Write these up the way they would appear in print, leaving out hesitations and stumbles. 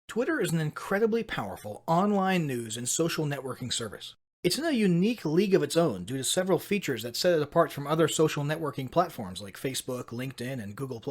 Twitter is an incredibly powerful online news and social networking service. It's in a unique league of its own due to several features that set it apart from other social networking platforms like Facebook, LinkedIn, and Google+.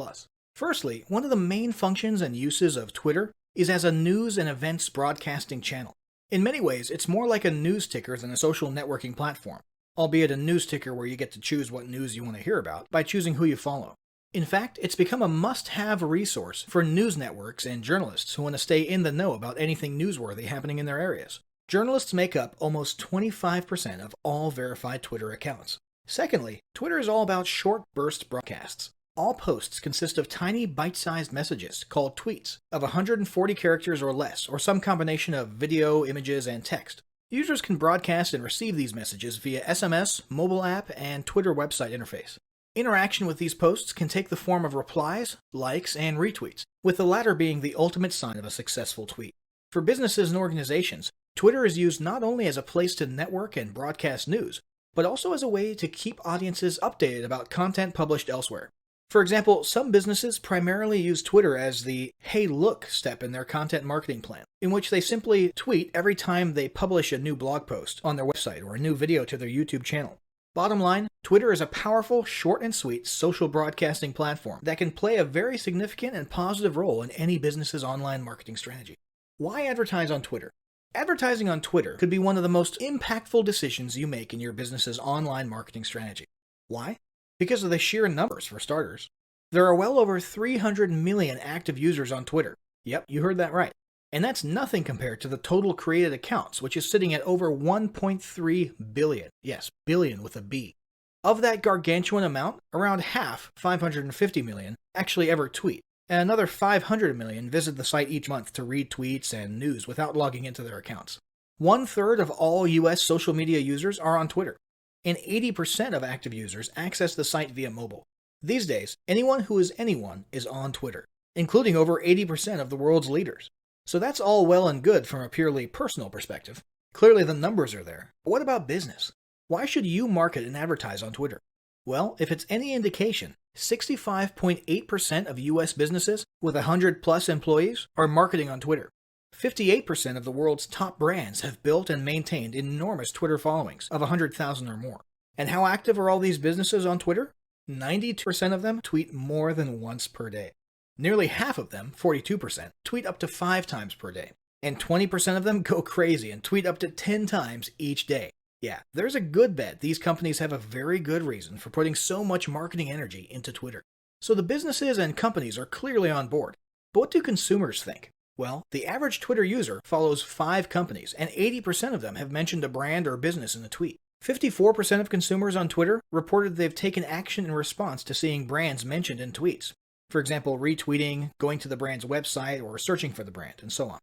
Firstly, one of the main functions and uses of Twitter is as a news and events broadcasting channel. In many ways, it's more like a news ticker than a social networking platform, albeit a news ticker where you get to choose what news you want to hear about by choosing who you follow. In fact, it's become a must-have resource for news networks and journalists who want to stay in the know about anything newsworthy happening in their areas. Journalists make up almost 25% of all verified Twitter accounts. Secondly, Twitter is all about short burst broadcasts. All posts consist of tiny bite-sized messages called tweets of 140 characters or less, or some combination of video, images, and text. Users can broadcast and receive these messages via SMS, mobile app, and Twitter website interface. Interaction with these posts can take the form of replies, likes, and retweets, with the latter being the ultimate sign of a successful tweet. For businesses and organizations, Twitter is used not only as a place to network and broadcast news, but also as a way to keep audiences updated about content published elsewhere. For example, some businesses primarily use Twitter as the "hey look" step in their content marketing plan, in which they simply tweet every time they publish a new blog post on their website or a new video to their YouTube channel. Bottom line, Twitter is a powerful, short and sweet social broadcasting platform that can play a very significant and positive role in any business's online marketing strategy. Why advertise on Twitter? Advertising on Twitter could be one of the most impactful decisions you make in your business's online marketing strategy. Why? Because of the sheer numbers, for starters. There are well over 300 million active users on Twitter. Yep, you heard that right. And that's nothing compared to the total created accounts, which is sitting at over 1.3 billion. Yes, billion with a B. Of that gargantuan amount, around half, 550 million, actually ever tweet, and another 500 million visit the site each month to read tweets and news without logging into their accounts. 1/3 of all US social media users are on Twitter, and 80% of active users access the site via mobile. These days, anyone who is anyone is on Twitter, including over 80% of the world's leaders. So that's all well and good from a purely personal perspective. Clearly the numbers are there. But what about business? Why should you market and advertise on Twitter? Well, if it's any indication, 65.8% of US businesses with 100 plus employees are marketing on Twitter. 58% of the world's top brands have built and maintained enormous Twitter followings of 100,000 or more. And how active are all these businesses on Twitter? 92% of them tweet more than once per day. Nearly half of them, 42%, tweet up to 5 times per day. And 20% of them go crazy and tweet up to 10 times each day. Yeah, there's a good bet these companies have a very good reason for putting so much marketing energy into Twitter. So the businesses and companies are clearly on board. But what do consumers think? Well, the average Twitter user follows 5 companies, and 80% of them have mentioned a brand or business in a tweet. 54% of consumers on Twitter reported they've taken action in response to seeing brands mentioned in tweets. For example, retweeting, going to the brand's website, or searching for the brand, and so on.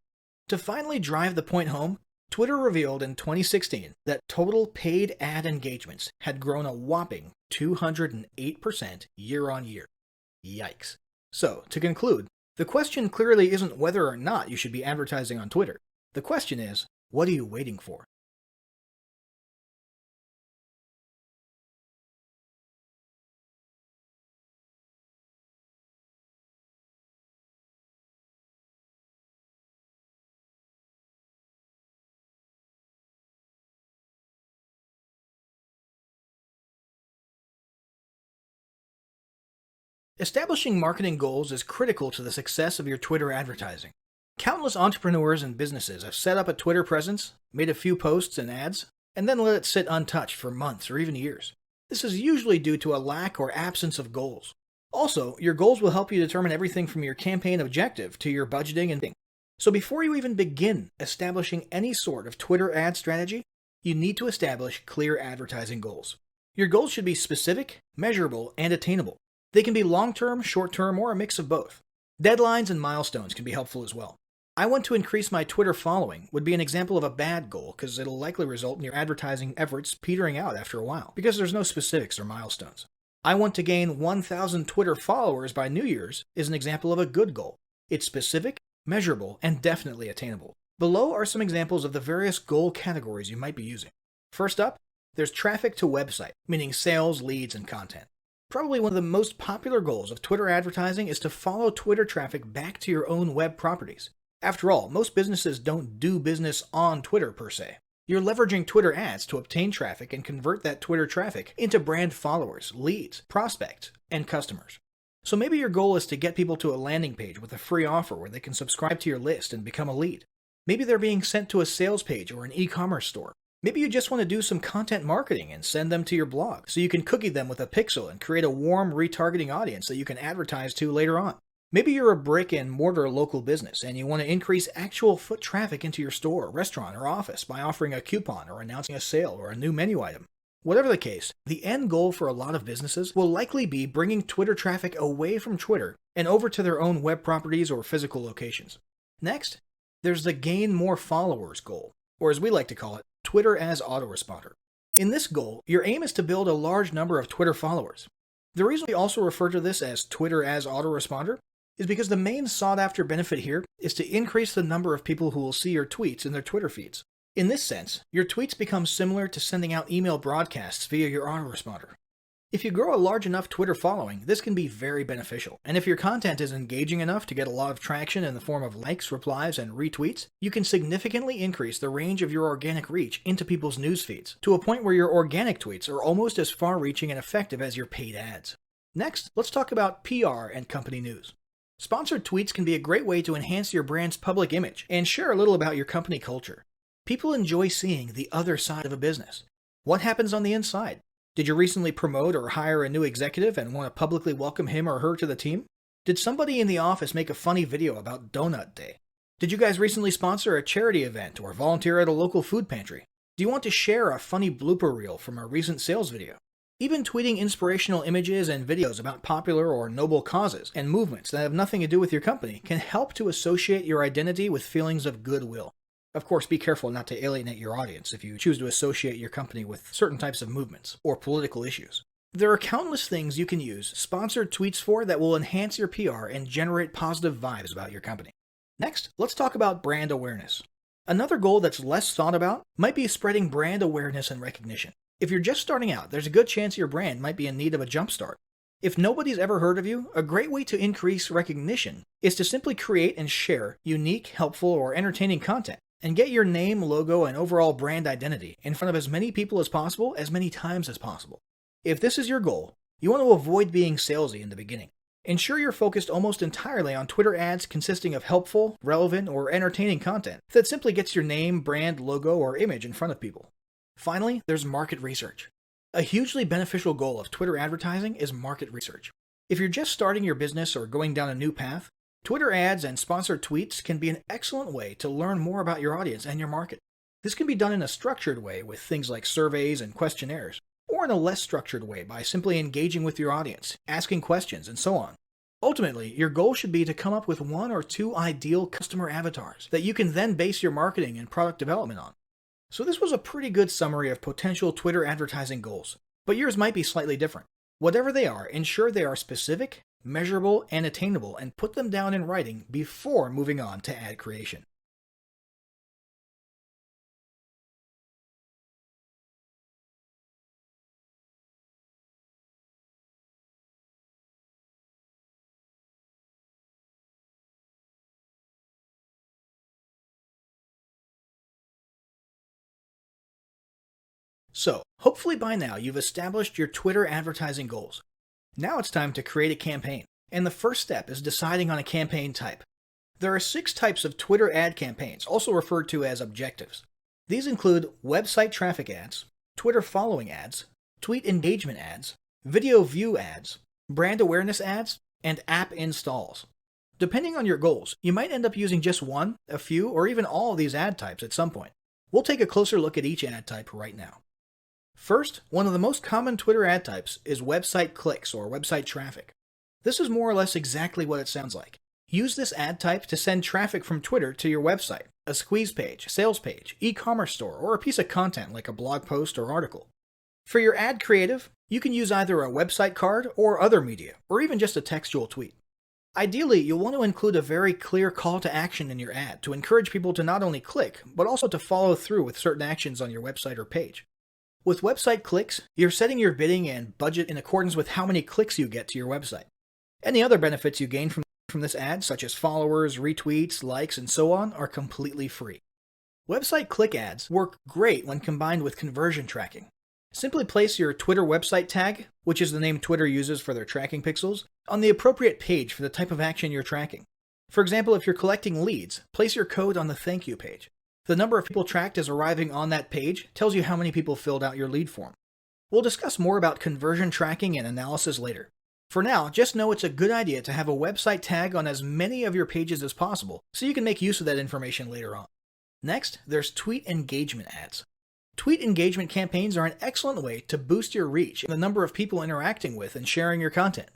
To finally drive the point home, Twitter revealed in 2016 that total paid ad engagements had grown a whopping 208% year on year. Yikes. So, to conclude, the question clearly isn't whether or not you should be advertising on Twitter. The question is, what are you waiting for? Establishing marketing goals is critical to the success of your Twitter advertising. Countless entrepreneurs and businesses have set up a Twitter presence, made a few posts and ads, and then let it sit untouched for months or even years. This is usually due to a lack or absence of goals. Also, your goals will help you determine everything from your campaign objective to your budgeting and thinking. So before you even begin establishing any sort of Twitter ad strategy, you need to establish clear advertising goals. Your goals should be specific, measurable, and attainable. They can be long-term, short-term, or a mix of both. Deadlines and milestones can be helpful as well. I want to increase my Twitter following would be an example of a bad goal because it'll likely result in your advertising efforts petering out after a while because there's no specifics or milestones. I want to gain 1,000 Twitter followers by New Year's is an example of a good goal. It's specific, measurable, and definitely attainable. Below are some examples of the various goal categories you might be using. First up, there's traffic to website, meaning sales, leads, and content. Probably one of the most popular goals of Twitter advertising is to follow Twitter traffic back to your own web properties. After all, most businesses don't do business on Twitter per se. You're leveraging Twitter ads to obtain traffic and convert that Twitter traffic into brand followers, leads, prospects, and customers. So maybe your goal is to get people to a landing page with a free offer where they can subscribe to your list and become a lead. Maybe they're being sent to a sales page or an e-commerce store. Maybe you just want to do some content marketing and send them to your blog so you can cookie them with a pixel and create a warm retargeting audience that you can advertise to later on. Maybe you're a brick and mortar local business and you want to increase actual foot traffic into your store, restaurant, or office by offering a coupon or announcing a sale or a new menu item. Whatever the case, the end goal for a lot of businesses will likely be bringing Twitter traffic away from Twitter and over to their own web properties or physical locations. Next, there's the gain more followers goal, or as we like to call it, Twitter as autoresponder. In this goal, your aim is to build a large number of Twitter followers. The reason we also refer to this as Twitter as autoresponder is because the main sought-after benefit here is to increase the number of people who will see your tweets in their Twitter feeds. In this sense, your tweets become similar to sending out email broadcasts via your autoresponder. If you grow a large enough Twitter following, this can be very beneficial, and if your content is engaging enough to get a lot of traction in the form of likes, replies, and retweets, you can significantly increase the range of your organic reach into people's news feeds, to a point where your organic tweets are almost as far-reaching and effective as your paid ads. Next, let's talk about PR and company news. Sponsored tweets can be a great way to enhance your brand's public image and share a little about your company culture. People enjoy seeing the other side of a business. What happens on the inside? Did you recently promote or hire a new executive and want to publicly welcome him or her to the team? Did somebody in the office make a funny video about Donut Day? Did you guys recently sponsor a charity event or volunteer at a local food pantry? Do you want to share a funny blooper reel from a recent sales video? Even tweeting inspirational images and videos about popular or noble causes and movements that have nothing to do with your company can help to associate your identity with feelings of goodwill. Of course, be careful not to alienate your audience if you choose to associate your company with certain types of movements or political issues. There are countless things you can use sponsored tweets for that will enhance your PR and generate positive vibes about your company. Next, let's talk about brand awareness. Another goal that's less thought about might be spreading brand awareness and recognition. If you're just starting out, there's a good chance your brand might be in need of a jumpstart. If nobody's ever heard of you, a great way to increase recognition is to simply create and share unique, helpful, or entertaining content, and get your name, logo, and overall brand identity in front of as many people as possible, as many times as possible. If this is your goal, you want to avoid being salesy in the beginning. Ensure you're focused almost entirely on Twitter ads consisting of helpful, relevant, or entertaining content that simply gets your name, brand, logo, or image in front of people. Finally, there's market research. A hugely beneficial goal of Twitter advertising is market research. If you're just starting your business or going down a new path, Twitter ads and sponsored tweets can be an excellent way to learn more about your audience and your market. This can be done in a structured way with things like surveys and questionnaires, or in a less structured way by simply engaging with your audience, asking questions, and so on. Ultimately, your goal should be to come up with one or two ideal customer avatars that you can then base your marketing and product development on. So this was a pretty good summary of potential Twitter advertising goals, but yours might be slightly different. Whatever they are, ensure they are specific, measurable, and attainable, and put them down in writing before moving on to ad creation. So, hopefully by now you've established your Twitter advertising goals. Now it's time to create a campaign, and the first step is deciding on a campaign type. There are 6 types of Twitter ad campaigns, also referred to as objectives. These include website traffic ads, Twitter following ads, tweet engagement ads, video view ads, brand awareness ads, and app installs. Depending on your goals, you might end up using just one, a few, or even all of these ad types at some point. We'll take a closer look at each ad type right now. First, one of the most common Twitter ad types is website clicks or website traffic. This is more or less exactly what it sounds like. Use this ad type to send traffic from Twitter to your website, a squeeze page, sales page, e-commerce store, or a piece of content like a blog post or article. For your ad creative, you can use either a website card or other media, or even just a textual tweet. Ideally, you'll want to include a very clear call to action in your ad to encourage people to not only click, but also to follow through with certain actions on your website or page. With website clicks, you're setting your bidding and budget in accordance with how many clicks you get to your website. Any other benefits you gain from from this ad, such as followers, retweets, likes, and so on, are completely free. Website click ads work great when combined with conversion tracking. Simply place your Twitter website tag, which is the name Twitter uses for their tracking pixels, on the appropriate page for the type of action you're tracking. For example, if you're collecting leads, place your code on the thank you page. The number of people tracked as arriving on that page tells you how many people filled out your lead form. We'll discuss more about conversion tracking and analysis later. For now, just know it's a good idea to have a website tag on as many of your pages as possible so you can make use of that information later on. Next, there's tweet engagement ads. Tweet engagement campaigns are an excellent way to boost your reach and the number of people interacting with and sharing your content.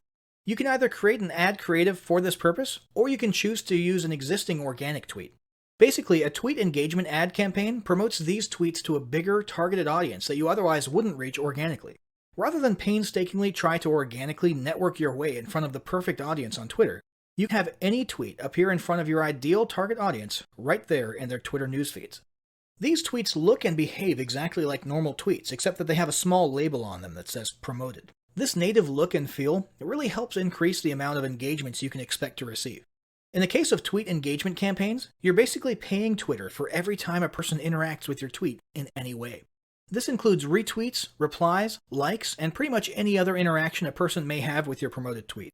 You can either create an ad creative for this purpose, or you can choose to use an existing organic tweet. Basically, a tweet engagement ad campaign promotes these tweets to a bigger, targeted audience that you otherwise wouldn't reach organically. Rather than painstakingly try to organically network your way in front of the perfect audience on Twitter, you can have any tweet appear in front of your ideal target audience right there in their Twitter newsfeeds. These tweets look and behave exactly like normal tweets, except that they have a small label on them that says promoted. This native look and feel really helps increase the amount of engagements you can expect to receive. In the case of tweet engagement campaigns, you're basically paying Twitter for every time a person interacts with your tweet in any way. This includes retweets, replies, likes, and pretty much any other interaction a person may have with your promoted tweet.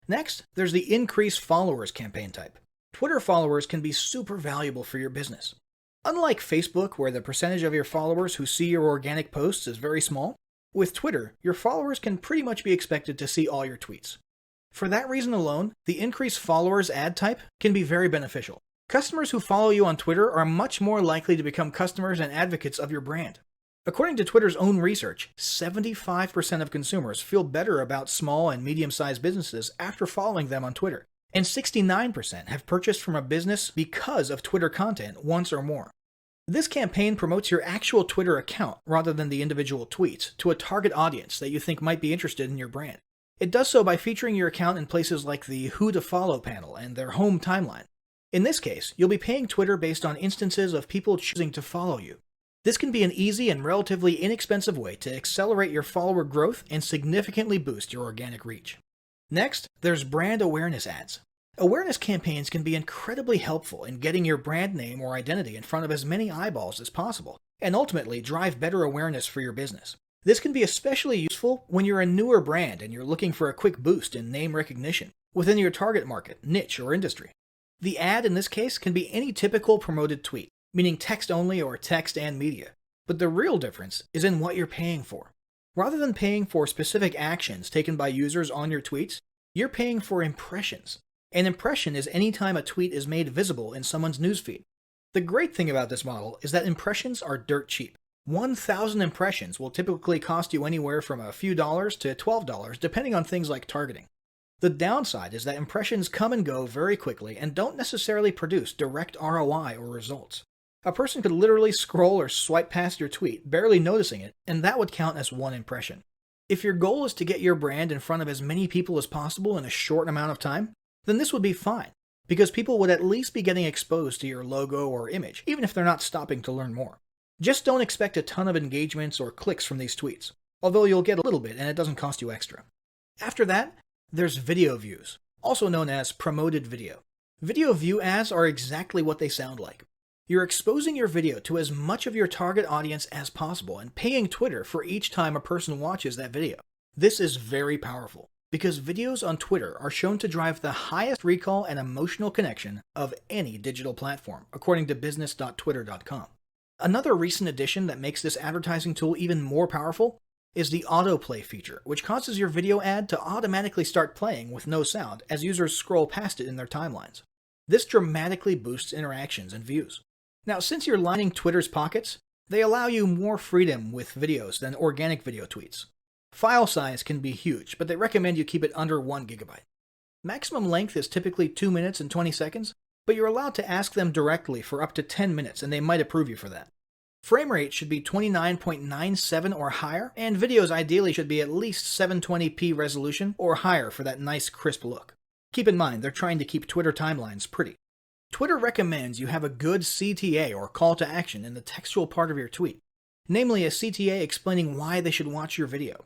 Next, there's the increase followers campaign type. Twitter followers can be super valuable for your business. Unlike Facebook, where the percentage of your followers who see your organic posts is very small, with Twitter, your followers can pretty much be expected to see all your tweets. For that reason alone, the increase followers ad type can be very beneficial. Customers who follow you on Twitter are much more likely to become customers and advocates of your brand. According to Twitter's own research, 75% of consumers feel better about small and medium-sized businesses after following them on Twitter, and 69% have purchased from a business because of Twitter content once or more. This campaign promotes your actual Twitter account rather than the individual tweets to a target audience that you think might be interested in your brand. It does so by featuring your account in places like the Who to Follow panel and their home timeline. In this case, you'll be paying Twitter based on instances of people choosing to follow you. This can be an easy and relatively inexpensive way to accelerate your follower growth and significantly boost your organic reach. Next, there's brand awareness ads. Awareness campaigns can be incredibly helpful in getting your brand name or identity in front of as many eyeballs as possible, and ultimately drive better awareness for your business. This can be especially useful when you're a newer brand and you're looking for a quick boost in name recognition within your target market, niche, or industry. The ad in this case can be any typical promoted tweet, meaning text only or text and media, but the real difference is in what you're paying for. Rather than paying for specific actions taken by users on your tweets, you're paying for impressions. An impression is any time a tweet is made visible in someone's newsfeed. The great thing about this model is that impressions are dirt cheap. 1,000 impressions will typically cost you anywhere from a few dollars to $12, depending on things like targeting. The downside is that impressions come and go very quickly and don't necessarily produce direct ROI or results. A person could literally scroll or swipe past your tweet, barely noticing it, and that would count as one impression. If your goal is to get your brand in front of as many people as possible in a short amount of time, then this would be fine, because people would at least be getting exposed to your logo or image, even if they're not stopping to learn more. Just don't expect a ton of engagements or clicks from these tweets, although you'll get a little bit and it doesn't cost you extra. After that, there's video views, also known as promoted video. Video view ads are exactly what they sound like. You're exposing your video to as much of your target audience as possible and paying Twitter for each time a person watches that video. This is very powerful, because videos on Twitter are shown to drive the highest recall and emotional connection of any digital platform, according to business.twitter.com. Another recent addition that makes this advertising tool even more powerful is the autoplay feature, which causes your video ad to automatically start playing with no sound as users scroll past it in their timelines. This dramatically boosts interactions and views. Now, since you're lining Twitter's pockets, they allow you more freedom with videos than organic video tweets. File size can be huge, but they recommend you keep it under 1 gigabyte. Maximum length is typically 2 minutes and 20 seconds, but you're allowed to ask them directly for up to 10 minutes and they might approve you for that. Frame rate should be 29.97 or higher, and videos ideally should be at least 720p resolution or higher for that nice crisp look. Keep in mind, they're trying to keep Twitter timelines pretty. Twitter recommends you have a good CTA or call to action in the textual part of your tweet, namely a CTA explaining why they should watch your video.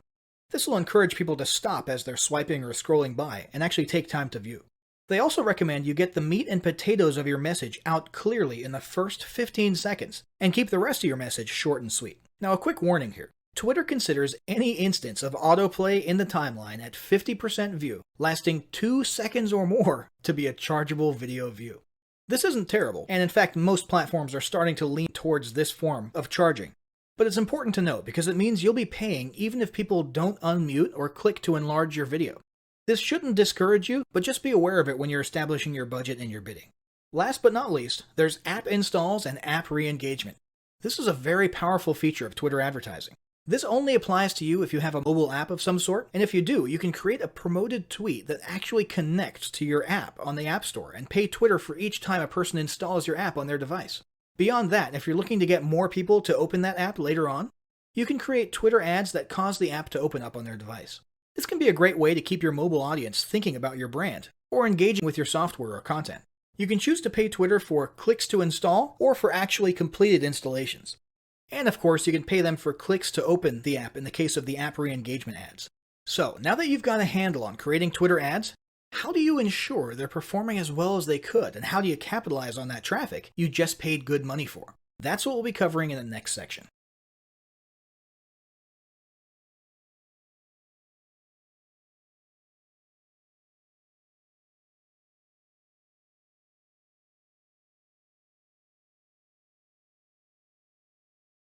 This will encourage people to stop as they're swiping or scrolling by and actually take time to view. They also recommend you get the meat and potatoes of your message out clearly in the first 15 seconds and keep the rest of your message short and sweet. Now, a quick warning here. Twitter considers any instance of autoplay in the timeline at 50% view, lasting 2 seconds or more, to be a chargeable video view. This isn't terrible, and in fact most platforms are starting to lean towards this form of charging. But it's important to note because it means you'll be paying even if people don't unmute or click to enlarge your video. This shouldn't discourage you, but just be aware of it when you're establishing your budget and your bidding. Last but not least, there's app installs and app re-engagement. This is a very powerful feature of Twitter advertising. This only applies to you if you have a mobile app of some sort, and if you do, you can create a promoted tweet that actually connects to your app on the App Store and pay Twitter for each time a person installs your app on their device. Beyond that, if you're looking to get more people to open that app later on, you can create Twitter ads that cause the app to open up on their device. This can be a great way to keep your mobile audience thinking about your brand or engaging with your software or content. You can choose to pay Twitter for clicks to install or for actually completed installations. And of course, you can pay them for clicks to open the app in the case of the app re-engagement ads. So, now that you've got a handle on creating Twitter ads, how do you ensure they're performing as well as they could, and how do you capitalize on that traffic you just paid good money for? That's what we'll be covering in the next section.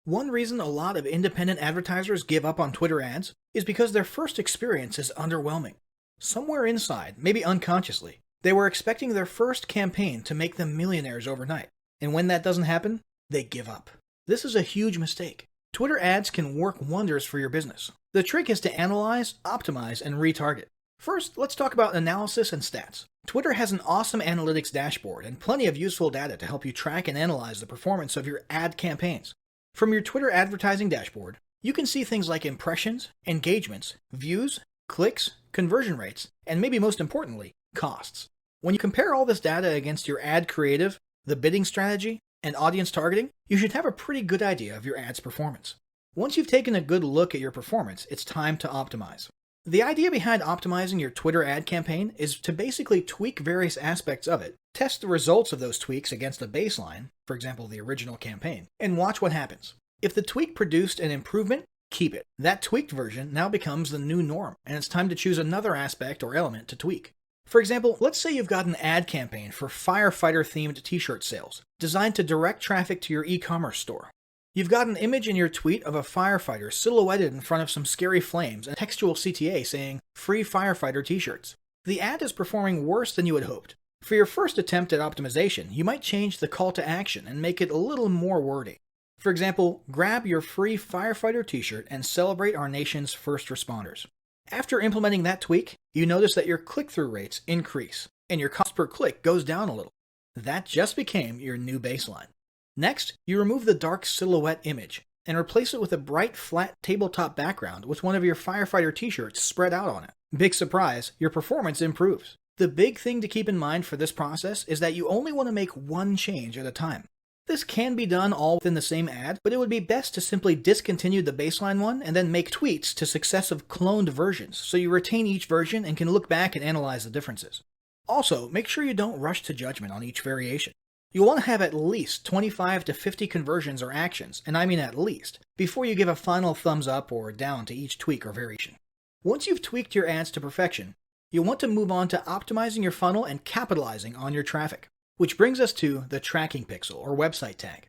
One reason a lot of independent advertisers give up on Twitter ads is because their first experience is underwhelming. Somewhere inside, maybe unconsciously, they were expecting their first campaign to make them millionaires overnight. And when that doesn't happen, they give up. This is a huge mistake. Twitter ads can work wonders for your business. The trick is to analyze, optimize, and retarget. First, let's talk about analysis and stats. Twitter has an awesome analytics dashboard and plenty of useful data to help you track and analyze the performance of your ad campaigns. From your Twitter advertising dashboard, you can see things like impressions, engagements, views, clicks, conversion rates, and maybe most importantly, costs. When you compare all this data against your ad creative, the bidding strategy, and audience targeting, you should have a pretty good idea of your ad's performance. Once you've taken a good look at your performance, it's time to optimize. The idea behind optimizing your Twitter ad campaign is to basically tweak various aspects of it, test the results of those tweaks against a baseline, for example the original campaign, and watch what happens. If the tweak produced an improvement, keep it. That tweaked version now becomes the new norm, and it's time to choose another aspect or element to tweak. For example, let's say you've got an ad campaign for firefighter-themed t-shirt sales, designed to direct traffic to your e-commerce store. You've got an image in your tweet of a firefighter silhouetted in front of some scary flames and textual CTA saying, "Free firefighter t-shirts." The ad is performing worse than you had hoped. For your first attempt at optimization, you might change the call to action and make it a little more wordy. For example, grab your free firefighter t-shirt and celebrate our nation's first responders. After implementing that tweak, you notice that your click-through rates increase, and your cost per click goes down a little. That just became your new baseline. Next, you remove the dark silhouette image and replace it with a bright, flat tabletop background with one of your firefighter t-shirts spread out on it. Big surprise, your performance improves. The big thing to keep in mind for this process is that you only want to make one change at a time. This can be done all within the same ad, but it would be best to simply discontinue the baseline one and then make tweaks to successive cloned versions so you retain each version and can look back and analyze the differences. Also, make sure you don't rush to judgment on each variation. You'll want to have at least 25 to 50 conversions or actions, and I mean at least, before you give a final thumbs up or down to each tweak or variation. Once you've tweaked your ads to perfection, you'll want to move on to optimizing your funnel and capitalizing on your traffic, which brings us to the tracking pixel or website tag.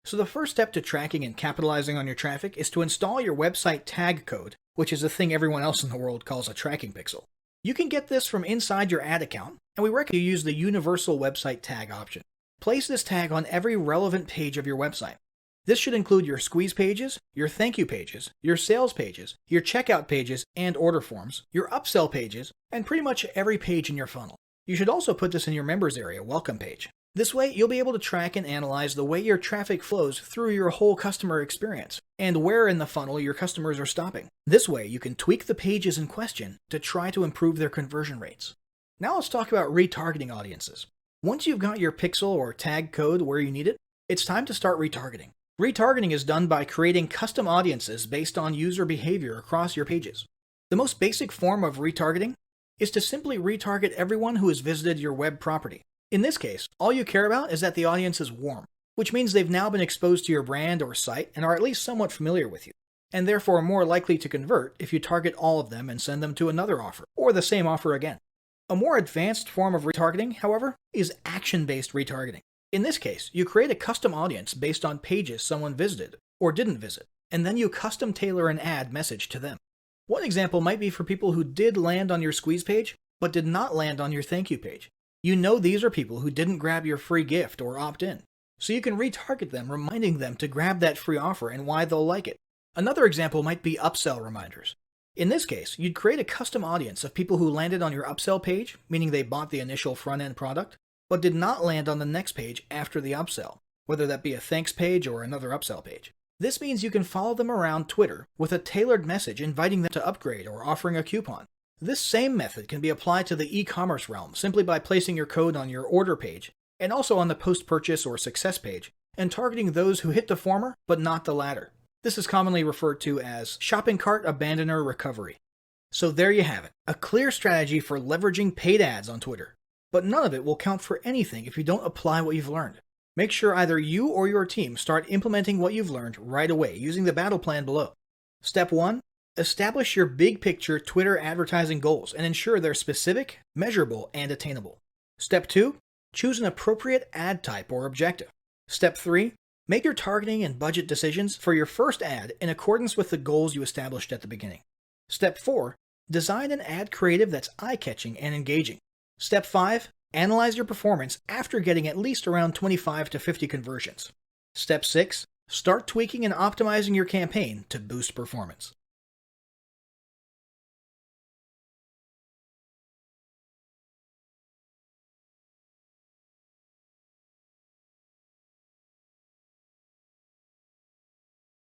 So the first step to tracking and capitalizing on your traffic is to install your website tag code, which is the thing everyone else in the world calls a tracking pixel. You can get this from inside your ad account, and we recommend you use the universal website tag option. Place this tag on every relevant page of your website. This should include your squeeze pages, your thank you pages, your sales pages, your checkout pages and order forms, your upsell pages, and pretty much every page in your funnel. You should also put this in your members area welcome page. This way, you'll be able to track and analyze the way your traffic flows through your whole customer experience, and where in the funnel your customers are stopping. This way, you can tweak the pages in question to try to improve their conversion rates. Now let's talk about retargeting audiences. Once you've got your pixel or tag code where you need it, it's time to start retargeting. Retargeting is done by creating custom audiences based on user behavior across your pages. The most basic form of retargeting is to simply retarget everyone who has visited your web property. In this case, all you care about is that the audience is warm, which means they've now been exposed to your brand or site and are at least somewhat familiar with you, and therefore more likely to convert if you target all of them and send them to another offer, or the same offer again. A more advanced form of retargeting, however, is action-based retargeting. In this case, you create a custom audience based on pages someone visited or didn't visit, and then you custom tailor an ad message to them. One example might be for people who did land on your squeeze page, but did not land on your thank you page. You know these are people who didn't grab your free gift or opt in, so you can retarget them, reminding them to grab that free offer and why they'll like it. Another example might be upsell reminders. In this case, you'd create a custom audience of people who landed on your upsell page, meaning they bought the initial front-end product, but did not land on the next page after the upsell, whether that be a thanks page or another upsell page. This means you can follow them around Twitter with a tailored message inviting them to upgrade or offering a coupon. This same method can be applied to the e-commerce realm simply by placing your code on your order page and also on the post-purchase or success page and targeting those who hit the former but not the latter. This is commonly referred to as shopping cart abandoner recovery. So there you have it, a clear strategy for leveraging paid ads on Twitter. But none of it will count for anything if you don't apply what you've learned. Make sure either you or your team start implementing what you've learned right away using the battle plan below. Step 1. Establish your big picture Twitter advertising goals and ensure they're specific, measurable, and attainable. Step 2. Choose an appropriate ad type or objective. Step 3. Make your targeting and budget decisions for your first ad in accordance with the goals you established at the beginning. Step 4. Design an ad creative that's eye-catching and engaging. Step 5. Analyze your performance after getting at least around 25 to 50 conversions. Step 6. Start tweaking and optimizing your campaign to boost performance.